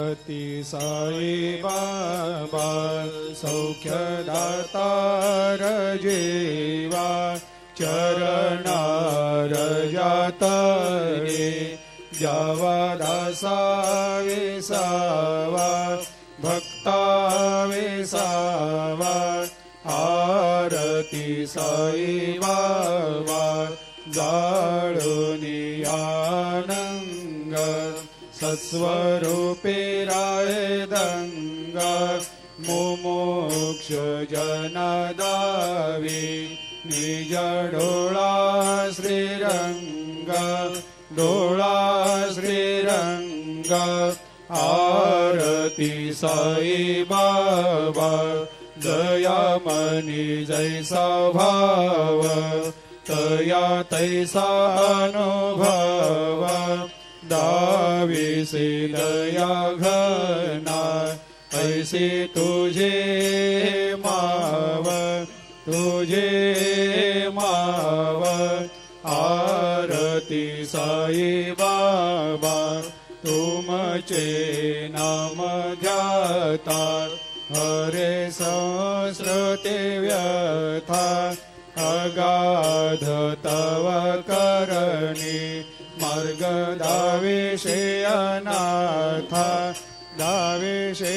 अति साई बाबा सौख्यदातार जेवा चरणार जातरे जावा दासा विसावा भक्ता विसावा आरती साई बाबा जाळुनी आनंग सत्स्वरूपे राय दंग मुमुक्ष जनदावी निज डोळा श्रीरंग डोळा श्रीरंग आरती साई बाबा दयामनी जैसा भाव तया तैसा अनुभव दाविसे दया घना ऐसे तुझे माव आरती साई बाबा तुमचे नाम ध्याता हरे संस्कृते व्यथा अगाध तव करणी मार्ग दाविषे अनाथा दाविषे